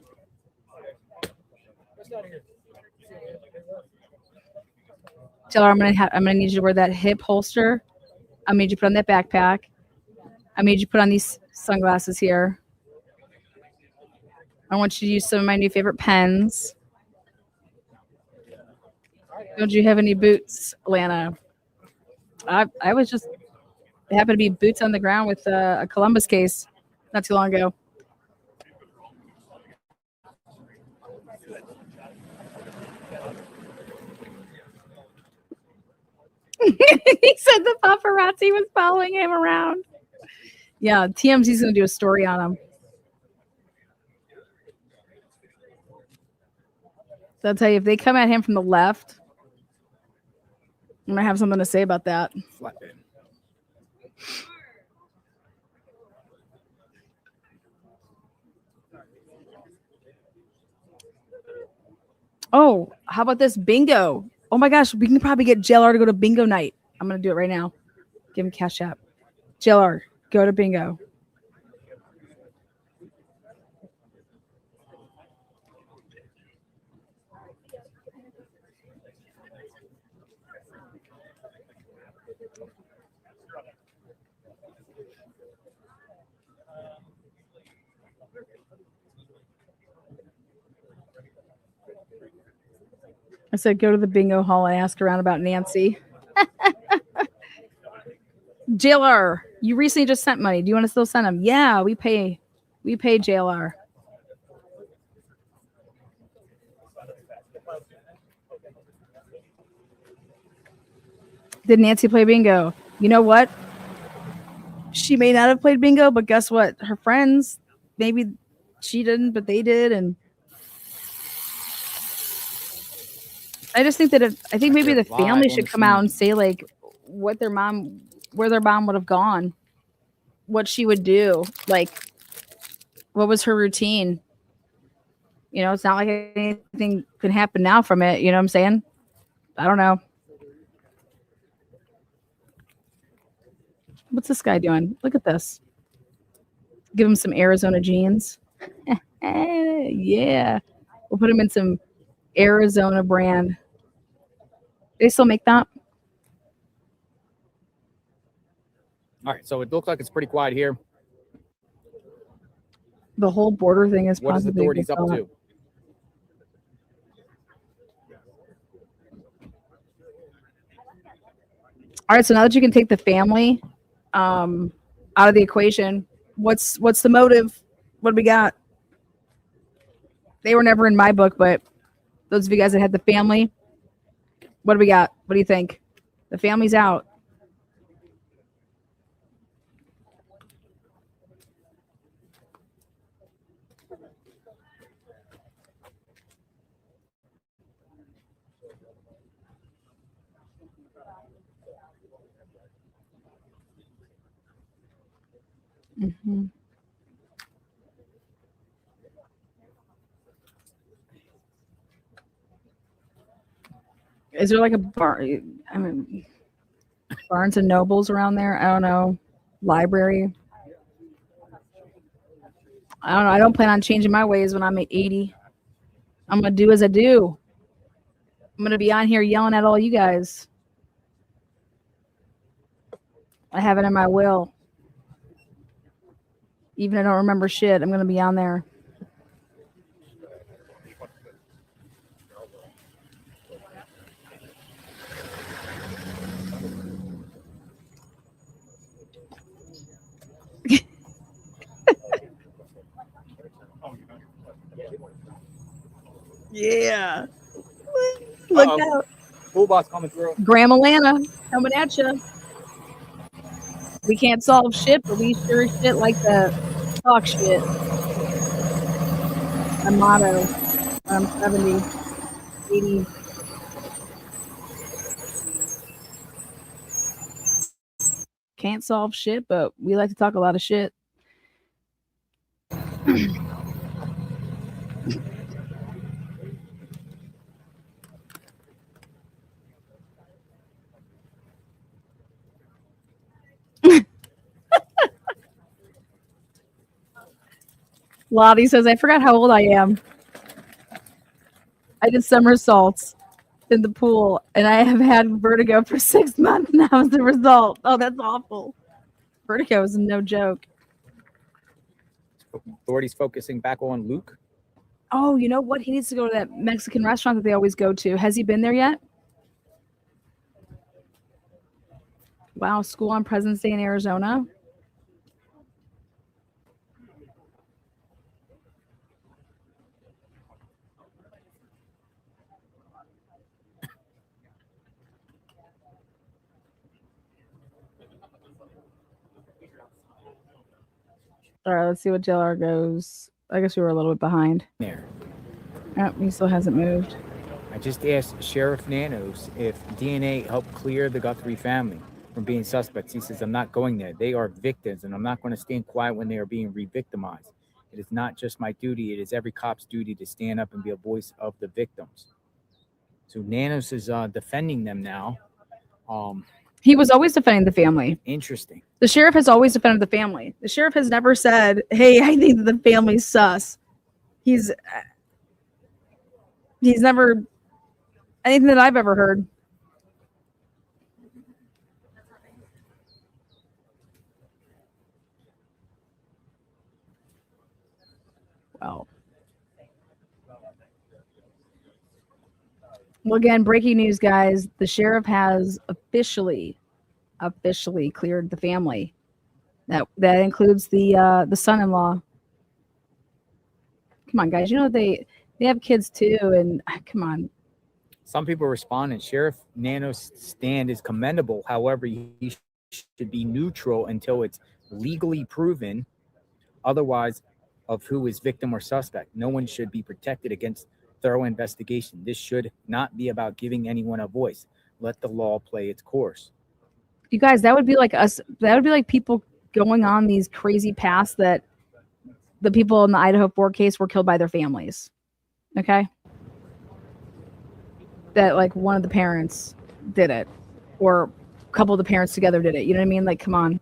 JLR, I'm gonna need you to wear that hip holster. I need you to put on that backpack. I need you to put on these sunglasses here. I want you to use some of my new favorite pens. Don't you have any boots, Lana? I was just it happened to be boots on the ground with a Columbus case not too long ago. He said the paparazzi was following him around. Yeah, TMZ's gonna do a story on him. So I'll tell you, if they come at him from the left, I'm gonna have something to say about that. Flatbed. Oh, how about this bingo? Oh my gosh, we can probably get JLR to go to bingo night. I'm gonna do it right now. Give him cash app. JLR, go to bingo. I said, go to the bingo hall and ask around about Nancy. JLR, you recently just sent money. Do you want to still send them? Yeah, we pay JLR. Did Nancy play bingo? You know what? She may not have played bingo, but guess what? Her friends, maybe she didn't, but they did. And I just think that I think maybe the family should come out and say like where their mom would have gone, what she would do, like what was her routine. You know, it's not like anything can happen now from it. You know what I'm saying? I don't know. What's this guy doing? Look at this. Give him some Arizona jeans. Yeah. We'll put him in some Arizona brand. They still make that? All right, so it looks like it's pretty quiet here. The whole border thing is What is possibly authorities up thought. to? All right, so now that you can take the family out of the equation, what's the motive? What do we got? They were never in my book, but those of you guys that had the family, what do we got? What do you think? The family's out. Mm-hmm. Is there like a bar? I mean, Barnes and Nobles around there? I don't know. Library. I don't know. I don't plan on changing my ways when I'm at 80. I'm gonna do as I do. I'm gonna be on here yelling at all you guys. I have it in my will. Even if I don't remember shit, I'm gonna be on there. Yeah. Look out. School bus coming through. Graham Atlanta coming at you. We can't solve shit, but we sure as shit like to talk shit. My motto. 70, 80. Can't solve shit, but we like to talk a lot of shit. Lottie says, I forgot how old I am. I did somersaults in the pool, and I have had vertigo for 6 months now as a result. Oh, that's awful. Vertigo is no joke. Authorities focusing back on Luke. Oh, you know what? He needs to go to that Mexican restaurant that they always go to. Has he been there yet? Wow, school on President's Day in Arizona. All right, let's see what JLR goes. I guess we were a little bit behind. There. Oh, he still hasn't moved. I just asked Sheriff Nanos if DNA helped clear the Guthrie family from being suspects. He says, I'm not going there. They are victims, and I'm not going to stand quiet when they are being re-victimized. It is not just my duty. It is every cop's duty to stand up and be a voice of the victims. So Nanos is defending them now. He was always defending the family. Interesting. The sheriff has always defended the family. The sheriff has never said, hey, I think that the family's sus. He's never, anything that I've ever heard. Well, again, breaking news, guys. The sheriff has officially cleared the family. That includes the son-in-law. Come on, guys. You know they have kids too, and come on. Some people respond, and Sheriff Nano's stand is commendable. However, he should be neutral until it's legally proven otherwise of who is victim or suspect. No one should be protected against thorough investigation. This should not be about giving anyone a voice. Let the law play its course. You guys, that would be like us. That would be like people going on these crazy paths that the people in the Idaho 4 case were killed by their families. Okay? That like one of the parents did it, or a couple of the parents together did it. You know what I mean? Like, come on.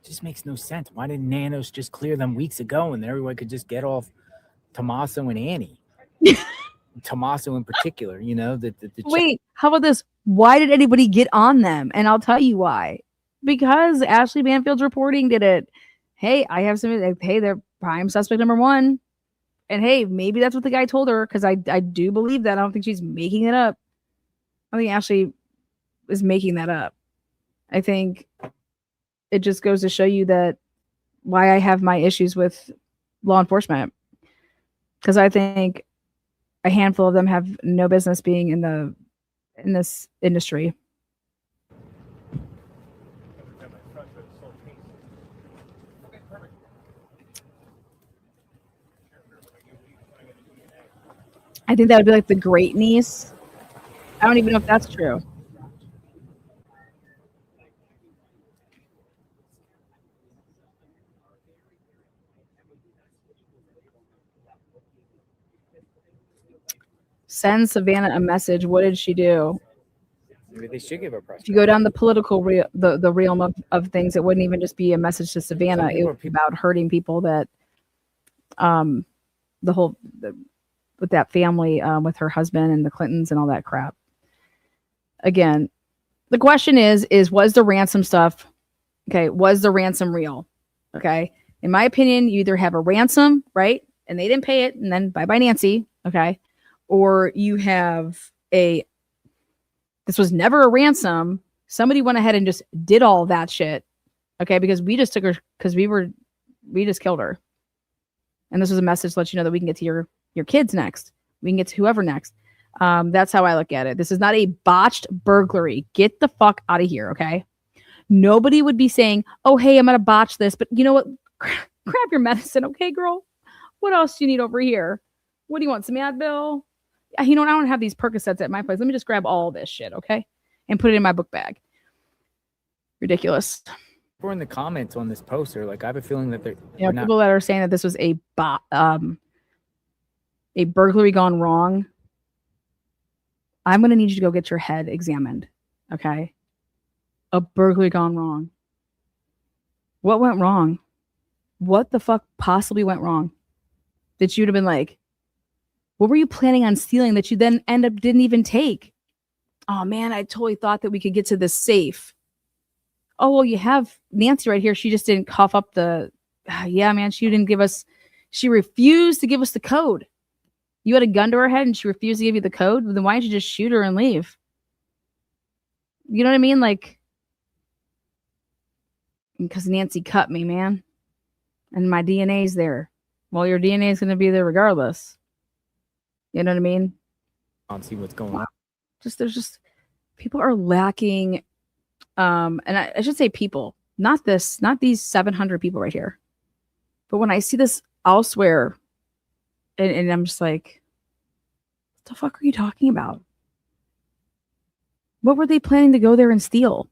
It just makes no sense. Why didn't Nanos just clear them weeks ago and then everyone could just get off Tommaso and Annie? Tommaso in particular, you know, Wait, how about this? Why did anybody get on them? And I'll tell you why. Because Ashley Banfield's reporting did it. Hey, I have some. Hey, they're prime suspect number 1. And hey, maybe that's what the guy told her, because I do believe that. I don't think she's making it up. I think Ashley is making that up. I think it just goes to show you that why I have my issues with law enforcement. Because I think a handful of them have no business being in this industry. I think that would be like the great niece. I don't even know if that's true. Send Savannah a message. What did she do? Maybe they should give her a press. If you go down the political the realm of things, it wouldn't even just be a message to Savannah. It would be about hurting people that, with that family, with her husband and the Clintons and all that crap. Again, the question is was the ransom stuff, okay, was the ransom real? Okay. In my opinion, you either have a ransom, right? And they didn't pay it, and then bye-bye Nancy, okay? Or you have this was never a ransom. Somebody went ahead and just did all that shit, okay? Because we just took her, because we just killed her. And this was a message to let you know that we can get to your kids next. We can get to whoever next. That's how I look at it. This is not a botched burglary. Get the fuck out of here, okay? Nobody would be saying, oh, hey, I'm going to botch this. But you know what? Grab your medicine, okay, girl? What else do you need over here? What do you want, some Advil? You know what? I don't have these Percocets at my place. Let me just grab all this shit, okay? And put it in my book bag. Ridiculous. We're in the comments on this poster. Like, I have a feeling that they're people that are saying that this was a burglary gone wrong. I'm going to need you to go get your head examined, okay? A burglary gone wrong. What went wrong? What the fuck possibly went wrong? That you'd have been like, what were you planning on stealing that you then didn't even take? Oh man, I totally thought that we could get to this safe. Oh, well, you have Nancy right here. She just didn't cough up yeah, man, she refused to give us the code. You had a gun to her head and she refused to give you the code. Then why didn't you just shoot her and leave? You know what I mean? Like, because Nancy cut me, man. And my DNA's there. Well, your DNA is going to be there regardless. You know what I mean? I'll see what's going on. There's just people are lacking. And I should say people, not these 700 people right here. But when I see this elsewhere, and I'm just like, what the fuck are you talking about? What were they planning to go there and steal?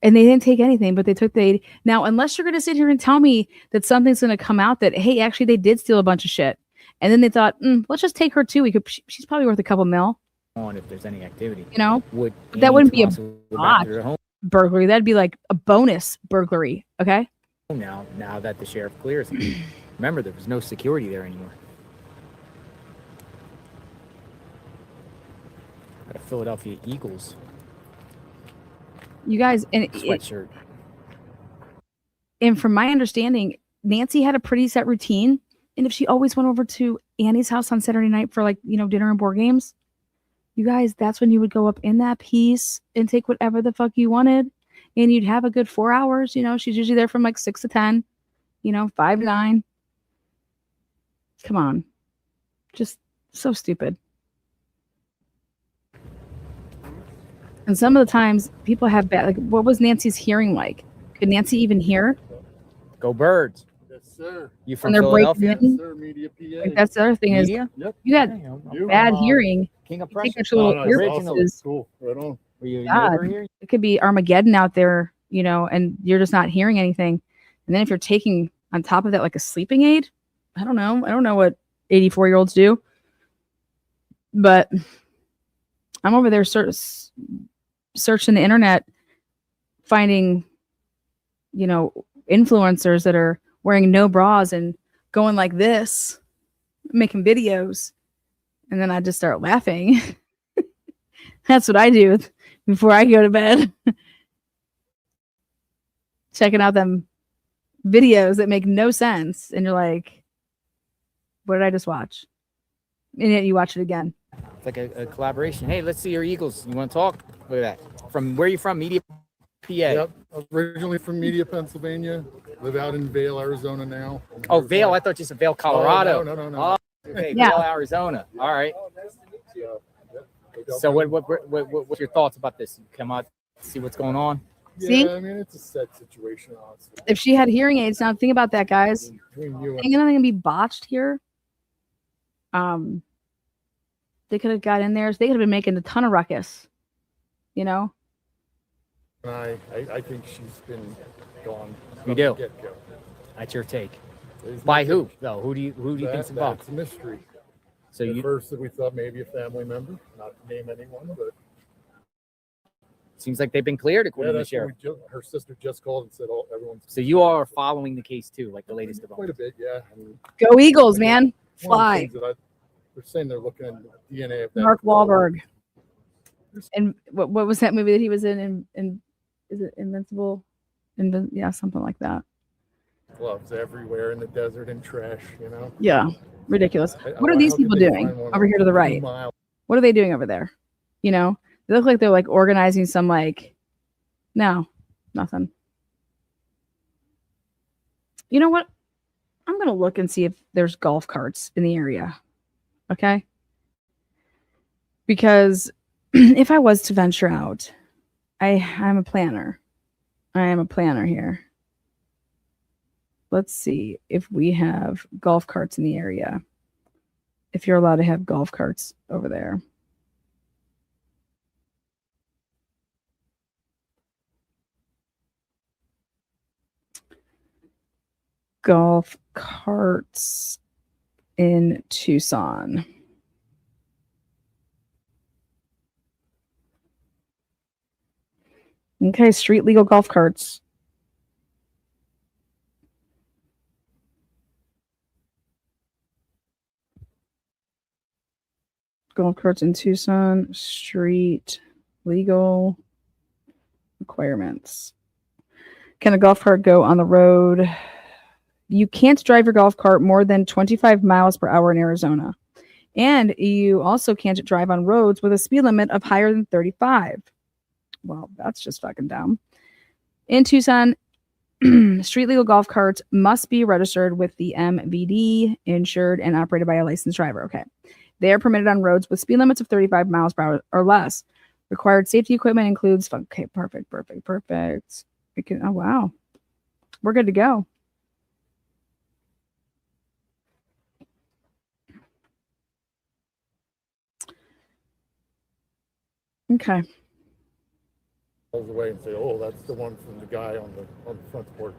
And they didn't take anything, but they took now, unless you're going to sit here and tell me that something's going to come out that, hey, actually they did steal a bunch of shit. And then they thought, let's just take her too. She's probably worth a couple mil. On if there's any activity, you know, that wouldn't be a burglary. That'd be like a bonus burglary. Okay. Now that the sheriff clears him. Remember, there was no security there anymore. Got a Philadelphia Eagles. You guys, sweatshirt. And from my understanding, Nancy had a pretty set routine. And if she always went over to Annie's house on Saturday night for dinner and board games, you guys, that's when you would go up in that piece and take whatever the fuck you wanted. And you'd have a good 4 hours. You know, she's usually there from 6 to 10, 5 to 9. Come on. Just so stupid. And some of the times people have bad, like, what was Nancy's hearing like? Could Nancy even hear? Go Birds. Yes, sir. You When from they're breaking Philadelphia? in? Sir, Media PA. Like, that's the other thing is Media? Yep. you got Hey, I'm You? bad from, hearing. King of You take Prussia. your little Oh, nice. earpieces. Awesome. Cool. Right on. Were you a God. neighbor here? It could be Armageddon out there, you know, and you're just not hearing anything. And then if you're taking on top of that like a sleeping aid, I don't know. I don't know what 84-year-olds do. But I'm over there searching the internet, finding, you know, influencers that are wearing no bras and going like this, making videos. And then I just start laughing. That's what I do before I go to bed. Checking out them videos that make no sense. And you're like, what did I just watch? And yet you watch it again. It's like a collaboration. Hey, let's see your Eagles. You want to talk? Look at that. From where are you from? Media, PA. Yep. Originally from Media, Pennsylvania. Live out in Vail, Arizona now. Oh, Vail. I thought you said Vail, Colorado. Oh, no. Oh, okay. Yeah. Vail, Arizona. All right. So what's your thoughts about this? You come out, see what's going on? See? Yeah, I mean, it's a sad situation, honestly. If she had hearing aids, now think about that, guys. Between you Ain't nothing gonna be botched here. They could have got in there. They could have been making a ton of ruckus. You know? and I think she's been gone. You from do? the get-go. That's your take. There's By nothing- who though? Who do you think's involved? That's a mystery. So At you first, we thought maybe a family member, not to name anyone, but seems like they've been cleared yeah, according to the that's sheriff. what her sister just called and said, "Oh, everyone's." So you all are following the case too, like the latest quite a development. bit, yeah. And Go Eagles, man. one of the Fly. things that they're saying they're looking at DNA of that. Mark Wahlberg. And what was that movie that he was in is it Invincible? Yeah, something like that. Gloves everywhere in the desert and trash, you know. Yeah. Ridiculous. I- What are how these could people they doing find one over here to the 2 right? miles? What are they doing over there? You know, they look like they're like organizing some like, no, nothing. You know what? I'm going to look and see if there's golf carts in the area. Okay. Because if I was to venture out, I'm a planner. I am a planner here. Let's see if we have golf carts in the area. If you're allowed to have golf carts over there. Golf carts in Tucson. Okay, street legal golf carts. Golf carts in Tucson, street legal requirements. Can a golf cart go on the road? You can't drive your golf cart more than 25 miles per hour in Arizona. And you also can't drive on roads with a speed limit of higher than 35. Well, that's just fucking dumb. In Tucson, street legal golf carts must be registered with the MVD, insured, and operated by a licensed driver. Okay. They are permitted on roads with speed limits of 35 miles per hour or less. Required safety equipment includes, okay, perfect. We can, oh, wow. We're good to go. Okay. Goes away and say, "Oh, that's the one from the guy on the front porch."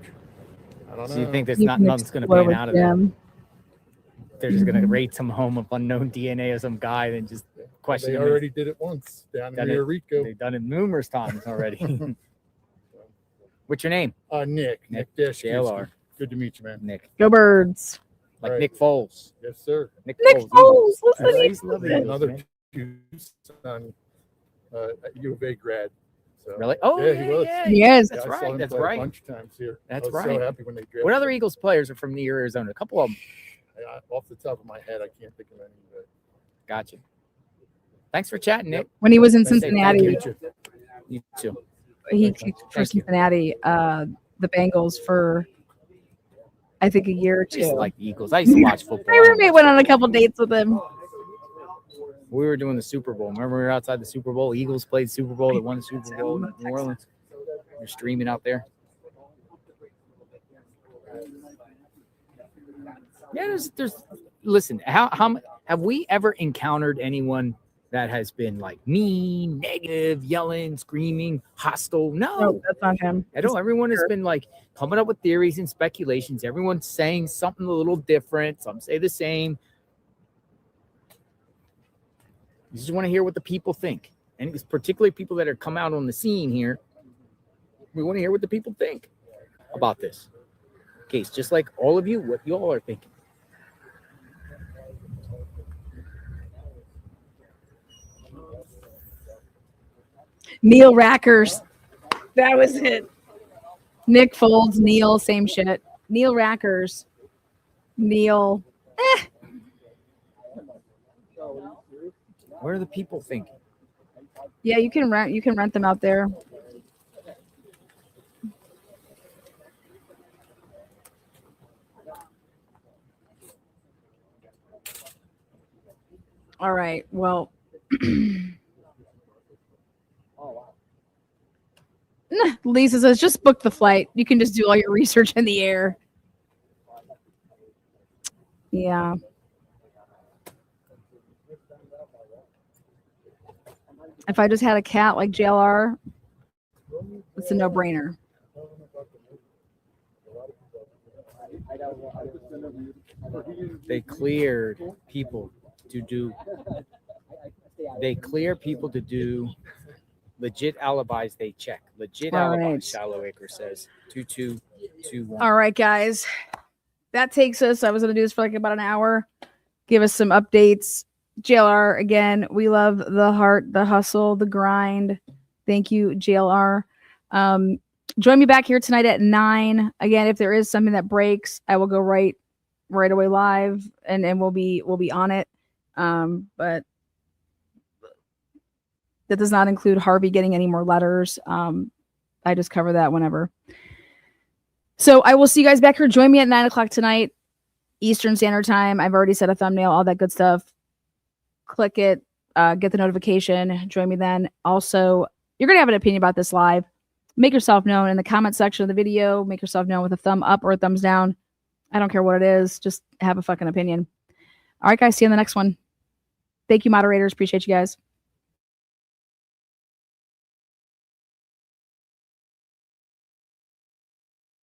I don't know. So you think there's You not can nothing's going to explore pan with out of there? them. They're just going to rate some home of unknown DNA of some guy and just question They him. already did it once down in Done it. Rio Rico. They've done it numerous times already. What's your name? Nick Dash. JLR. Good to meet you, man. Nick. Go Birds. Like All right. Nick Foles. Yes, sir. Nick Foles. Listen to He's lovely. Another Tucson U of A grad. So, Really? Oh, yeah, he was. He is. That's I saw right. him That's play right. A bunch of times here. That's I was right. So happy when they drafted What other him. Eagles players are from near Arizona? A couple of them. Off the top of my head, I can't think of any. But Gotcha. Thanks for chatting, Nick. When he was in Thank you. Cincinnati, You too. he Thank you. kicked for Cincinnati, the Bengals for I think a year or I used to two. like the Eagles. I used to watch football. My roommate went on a couple dates with him. We were doing the Super Bowl. Remember we were outside the Super Bowl? Eagles played Super Bowl. They won the Super Bowl in New Orleans. You're streaming out there. Yeah, there's listen, how have we ever encountered anyone that has been like mean, negative, yelling, screaming, hostile? No, that's not him. I don't. Everyone has been like coming up with theories and speculations. Everyone's saying something a little different. Some say the same. You just want to hear what the people think. And it's particularly people that are come out on the scene here. We want to hear what the people think about this case, just like all of you, what you all are thinking. Neil Rackers. That was it. Nick Folds, Neil, same shit. Neil Rackers. Neil. What are the people thinking? Yeah, you can rent them out there. All right. Well, Lisa says just book the flight. You can just do all your research in the air. Yeah. If I just had a cat like JLR, it's a no-brainer. They cleared people to do. They clear people to do legit alibis. They check legit All alibis. right. Shallow Acre says 2221. All right, guys. That takes us. I was going to do this for like about an hour. Give us some updates. JLR, again, we love the heart, the hustle, the grind. Thank you, JLR. Join me back here tonight at 9. Again, if there is something that breaks, I will go right away live, and we'll be on it. But that does not include Harvey getting any more letters. I just cover that whenever. So I will see you guys back here. Join me at 9 o'clock tonight, Eastern Standard Time. I've already set a thumbnail, all that good stuff. Click it, get the notification. Join me then. Also, you're going to have an opinion about this live. Make yourself known in the comment section of the video. Make yourself known with a thumb up or a thumbs down. I don't care what it is. Just have a fucking opinion. All right, guys. See you in the next one. Thank you, moderators. Appreciate you guys.